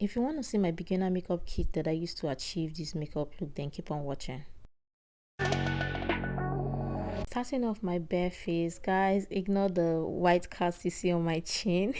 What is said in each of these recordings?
If you want to see my beginner makeup kit that I used to achieve this makeup look, then keep on watching. Starting off my bare face, guys, ignore the white cast you see on my chin.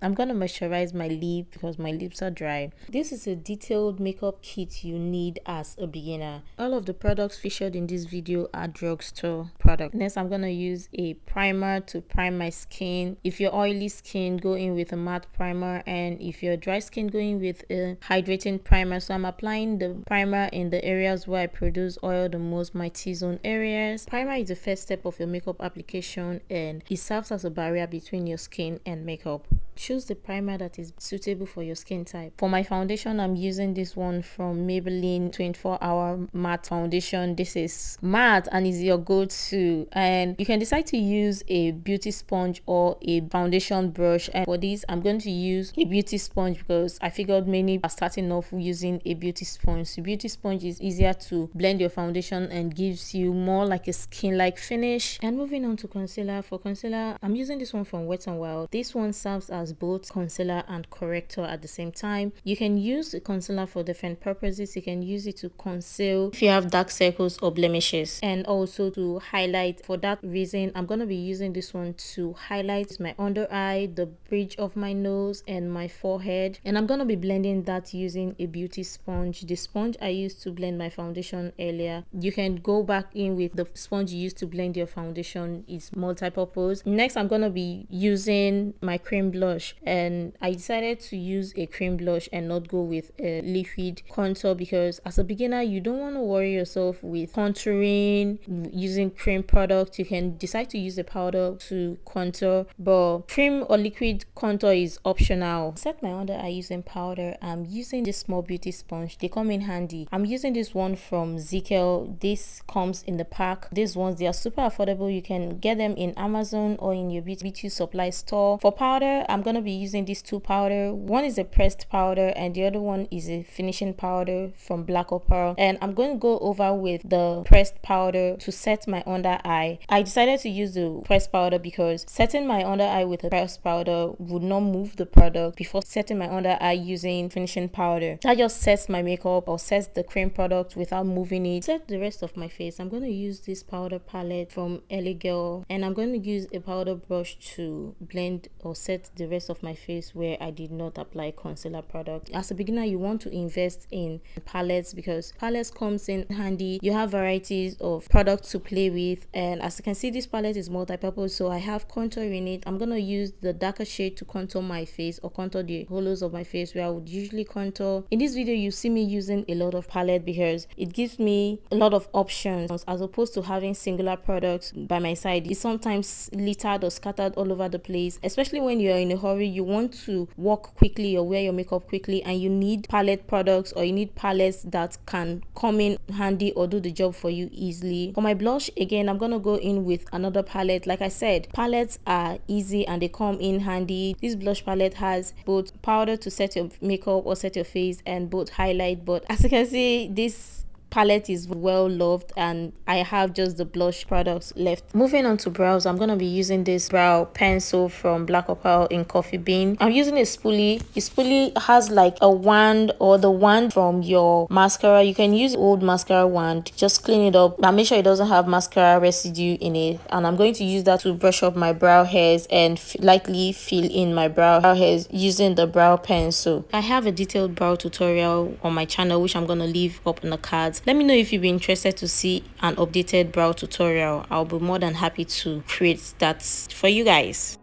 I'm gonna moisturize my lip because my lips are dry. This is a detailed makeup kit you need as a beginner. All of the products featured in this video are drugstore products. Next, I'm gonna use a primer to prime my skin. If you're oily skin, go in with a matte primer, and if you're dry skin, go in with a hydrating primer. So I'm applying the primer in the areas where I produce oil the most, my T-zone areas. Primer is the first step of your makeup application, and it serves as a barrier between your skin and makeup. Choose the primer that is suitable for your skin type. For my foundation, I'm using this one from Maybelline 24-hour matte foundation. This is matte and is your go-to, and you can decide to use a beauty sponge or a foundation brush. And for this, I'm going to use a beauty sponge because I figured many are starting off using a beauty sponge. So beauty sponge is easier to blend your foundation and gives you more like a skin-like finish. And moving on to concealer. For concealer, I'm using this one from Wet n Wild. This one serves as both concealer and corrector at the same time. You can use a concealer for different purposes. You can use it to conceal if you have dark circles or blemishes, and also to highlight. For that reason, I'm going to be using this one to highlight my under eye, the bridge of my nose, and my forehead. And I'm going to be blending that using a beauty sponge. The sponge I used to blend my foundation earlier, you can go back in with the sponge you used to blend your foundation. It's multi-purpose. Next, I'm going to be using my cream blush, and I decided to use a cream blush and not go with a liquid contour because as a beginner you don't want to worry yourself with contouring using cream products. You can decide to use a powder to contour, but cream or liquid contour is optional. Set my under eye using powder. I'm using this small beauty sponge. They come in handy. I'm using this one from Zikel. This comes in the pack. These ones, they are super affordable. You can get them in Amazon or in your beauty supply store. For powder, I'm going to be using these two powder. One is a pressed powder and the other one is a finishing powder from Black Opal, and I'm going to go over with the pressed powder to set my under eye. I decided to use the pressed powder because setting my under eye with a pressed powder would not move the product before setting my under eye using finishing powder. That just sets my makeup or sets the cream product without moving it. Set the rest of my face. I'm going to use this powder palette from Ellie Girl, and I'm going to use a powder brush to blend or set the rest of my face where I did not apply concealer product. As a beginner, you want to invest in palettes because palettes comes in handy. You have varieties of products to play with, and as you can see, this palette is multi-purpose, so I have contour in it. I'm gonna use the darker shade to contour my face or contour the hollows of my face where I would usually contour. In this video, you see me using a lot of palette because it gives me a lot of options as opposed to having singular products by my side. It's sometimes littered or scattered all over the place, especially when you're in a hurry. You want to walk quickly or wear your makeup quickly, and you need palette products or you need palettes that can come in handy or do the job for you easily. For my blush, again, I'm gonna go in with another palette. Like I said, palettes are easy and they come in handy. This blush palette has both powder to set your makeup or set your face and both highlight, but as you can see, this palette is well loved and I have just the blush products left. Moving on to brows, I'm gonna be using this brow pencil from Black Opal in Coffee Bean. I'm using a spoolie. The spoolie has like a wand or the wand from your mascara. You can use old mascara wand, just clean it up and make sure it doesn't have mascara residue in it, and I'm going to use that to brush up my brow hairs and lightly fill in my brow hairs using the brow pencil. I have a detailed brow tutorial on my channel which I'm gonna leave up in the cards. Let me know if you'd be interested to see an updated brow tutorial. I'll be more than happy to create that for you guys.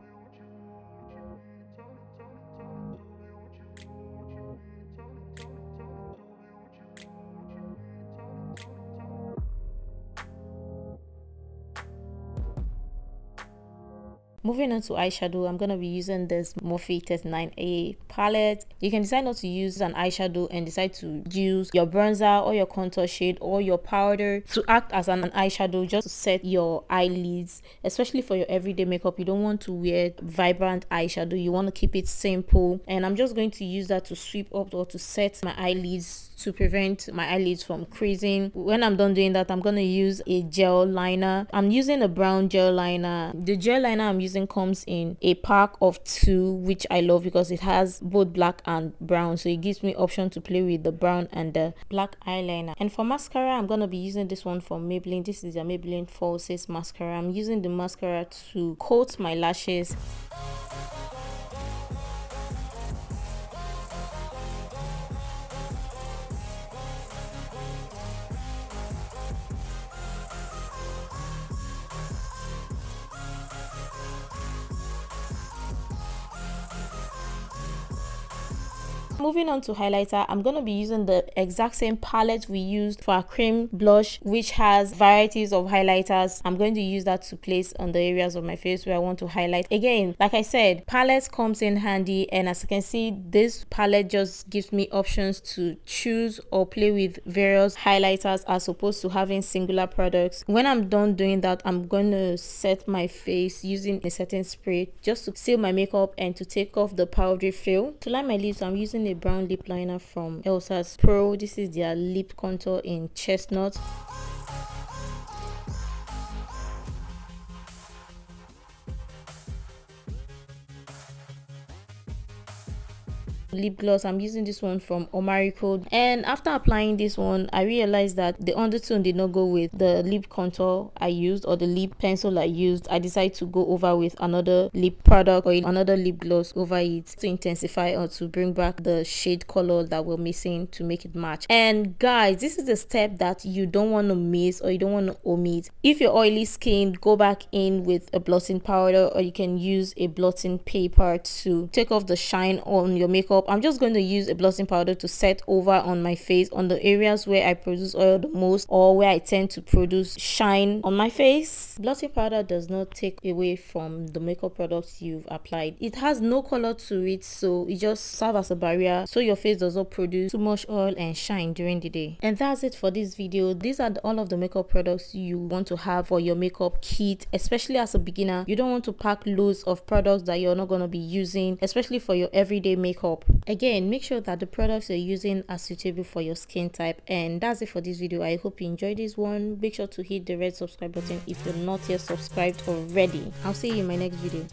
Moving on to eyeshadow, I'm going to be using this Morphe 39A palette. You can decide not to use an eyeshadow and decide to use your bronzer or your contour shade or your powder to act as an eyeshadow just to set your eyelids. Especially for your everyday makeup, you don't want to wear vibrant eyeshadow. You want to keep it simple, and I'm just going to use that to sweep up or to set my eyelids to prevent my eyelids from creasing. When I'm done doing that, I'm going to use a gel liner. I'm using a brown gel liner. The gel liner I'm using using comes in a pack of 2, which I love because it has both black and brown, so it gives me option to play with the brown and the black eyeliner. And for mascara, I'm gonna be using this one from Maybelline. This is the Maybelline Falsies mascara. I'm using the mascara to coat my lashes. Moving on to highlighter, I'm going to be using the exact same palette we used for our cream blush, which has varieties of highlighters. I'm going to use that to place on the areas of my face where I want to highlight. Again, like I said, palette comes in handy, and as you can see, this palette just gives me options to choose or play with various highlighters as opposed to having singular products. When I'm done doing that, I'm going to set my face using a setting spray just to seal my makeup and to take off the powdery feel. To line my lips, I'm using a brown lip liner from Elsa's Pro. This is their lip contour in chestnut. Lip gloss, I'm using this one from Omari Code, and after applying this one, I realized that the undertone did not go with the lip contour I used or the lip pencil I used. I decided to go over with another lip product or another lip gloss over it to intensify or to bring back the shade color that we're missing to make it match. And guys, this is a step that you don't want to miss or you don't want to omit. If you're oily skinned, go back in with a blotting powder, or you can use a blotting paper to take off the shine on your makeup. I'm just going to use a blotting powder to set over on my face on the areas where I produce oil the most or where I tend to produce shine on my face. Blotting powder does not take away from the makeup products you've applied. It has no color to it, so it just serves as a barrier so your face does not produce too much oil and shine during the day. And that's it for this video. These are all of the makeup products you want to have for your makeup kit, especially as a beginner. You don't want to pack loads of products that you're not going to be using, especially for your everyday makeup. Again, make sure that the products you're using are suitable for your skin type. And that's it for this video. I hope you enjoyed this one. Make sure to hit the red subscribe button if you're not yet subscribed already. I'll see you in my next video.